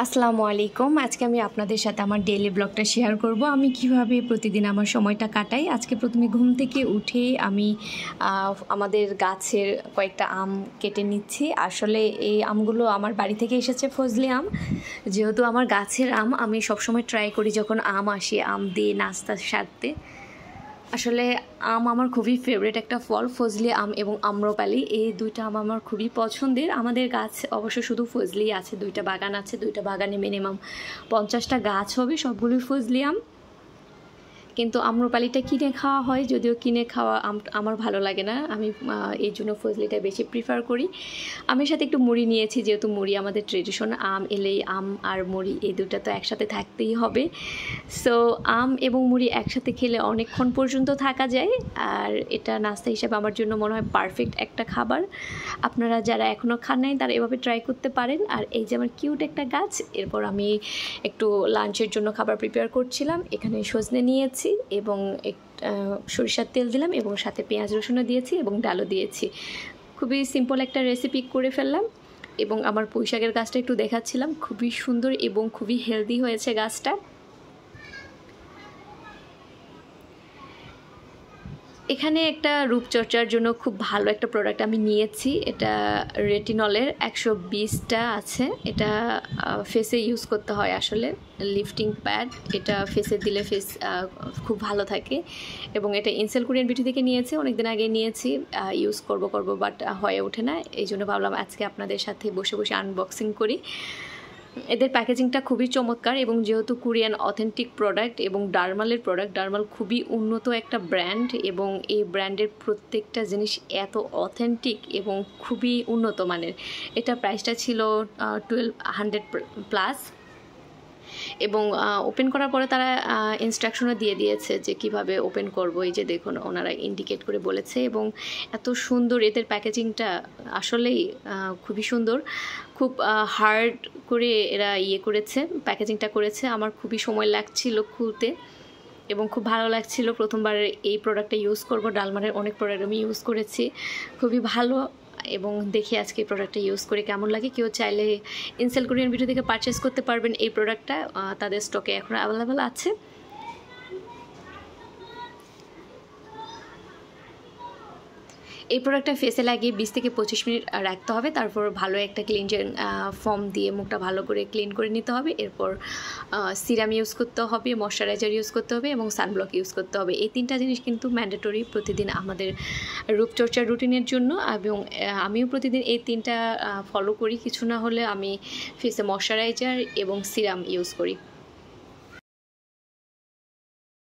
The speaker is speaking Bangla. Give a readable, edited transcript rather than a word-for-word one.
আসসালামু আলাইকুম। আজকে আমি আপনাদের সাথে আমার ডেইলি ব্লগটা শেয়ার করব। আমি কিভাবে প্রতিদিন আমার সময়টা কাটাই। আজকে প্রথমে ঘুম থেকে উঠে আমি আমাদের গাছের কয়েকটা আম কেটে নিচ্ছি। আসলে এই আমগুলো আমার বাড়ি থেকে এসেছে, ফজলি আম। যেহেতু আমার গাছের আম, আমি সবসময় ট্রাই করি যখন আম আসে আম দিয়ে নাস্তা সারতে। আসলে আম আমার খুবই ফেভারিট একটা ফল, ফজলি আম এবং আম্রপালি, এই দুইটা আম আমার খুবই পছন্দের। আমাদের গাছ অবশ্য শুধু ফজলি আছে, দুইটা বাগান আছে, দুইটা বাগানে মিনিমাম 50টা গাছ হবে, সবগুলোই ফজলি আম। কিন্তু আম্রপালিটা কিনে খাওয়া হয়, যদিও কিনে খাওয়া আমার ভালো লাগে না, আমি এই জন্য ফজলিটা বেশি প্রিফার করি। আমি সাথে একটু মুড়ি নিয়েছি, যেহেতু মুড়ি আমাদের ট্রেডিশন, আম এলেই আম আর মুড়ি এই দুটো তো একসাথে থাকতেই হবে। সো আম এবং মুড়ি একসাথে খেলে অনেকক্ষণ পর্যন্ত থাকা যায়, আর এটা নাস্তা হিসেবে আমার জন্য মনে হয় পারফেক্ট একটা খাবার। আপনারা যারা এখনও খান নাই তারা এভাবে ট্রাই করতে পারেন। আর এই যে আমার কিউট একটা গাছ। এরপর আমি একটু লাঞ্চের জন্য খাবার প্রিপেয়ার করছিলাম। এখানে সজনে নিয়েছি এবং সরিষার তেল দিলাম এবং সাথে পেঁয়াজ রসুনও দিয়েছি এবং ডালও দিয়েছি। খুবই সিম্পল একটা রেসিপি করে ফেললাম। এবং আমার পুঁইশাকের গাছটা একটু দেখাচ্ছিলাম, খুবই সুন্দর এবং খুবই হেলদি হয়েছে গাছটা। এখানে একটা রূপচর্চার জন্য খুব ভালো একটা প্রোডাক্ট আমি নিয়েছি, এটা রেটিনলের 120টা আছে। এটা ফেসে ইউজ করতে হয়, আসলে লিফটিং প্যাড। এটা ফেসে দিলে ফেস খুব ভালো থাকে এবং এটা ইনসেল কোরিয়ান বিউটি থেকে নিয়েছি, অনেকদিন আগে নিয়েছি, ইউজ করব বাট হয়ে ওঠে না। এই জন্য ভাবলাম আজকে আপনাদের সাথে বসে বসে আনবক্সিং করি। এদের প্যাকেজিংটা খুবই চমৎকার এবং যেহেতু কোরিয়ান অথেন্টিক প্রোডাক্ট এবং ডারমালের প্রোডাক্ট, ডারমাল খুবই উন্নত একটা ব্র্যান্ড এবং এই ব্র্যান্ডের প্রত্যেকটা জিনিস এত অথেন্টিক এবং খুবই উন্নত মানের। এটা প্রাইসটা ছিল 1200 প্লাস এবং ওপেন করার পরে তারা ইনস্ট্রাকশনও দিয়ে দিয়েছে যে কিভাবে ওপেন করব। এই যে দেখুন, ওনারা ইন্ডিকেট করে বলেছে এবং এত সুন্দর এদের প্যাকেজিংটা, আসলেই খুবই সুন্দর। খুব হার্ড করে এরা করেছে, প্যাকেজিংটা করেছে। আমার খুবই সময় লাগছিল খুলতে এবং খুব ভালো লাগছিল। প্রথমবার এই প্রোডাক্টটা ইউজ করব। ডালমারের অনেক প্রোডাক্ট আমি ইউজ করেছি, খুবই ভালো। এবং দেখি আজকে এই প্রোডাক্টটা ইউজ করে কেমন লাগে। কেউ চাইলে ইনসেল কোরিয়ান বিউটি থেকে পারচেস করতে পারবেন এই প্রোডাক্টটা, তাদের স্টকে এখন অ্যাভেলেবেল আছে। এই প্রোডাক্টটা ফেসে লাগিয়ে 20 থেকে 25 মিনিট রাখতে হবে। তারপর ভালো একটা ক্লিনজিং ফর্ম দিয়ে মুখটা ভালো করে ক্লিন করে নিতে হবে। এরপর সিরাম ইউজ করতে হবে, ময়শ্চারাইজার ইউজ করতে হবে এবং সানব্লক ইউজ করতে হবে। এই তিনটা জিনিস কিন্তু ম্যান্ডেটরি প্রতিদিন আমাদের রূপচর্চার রুটিনের জন্য, এবং আমিও প্রতিদিন এই তিনটা ফলো করি। কিছু না হলে আমি ফেসে ময়শ্চারাইজার এবং সিরাম ইউজ করি।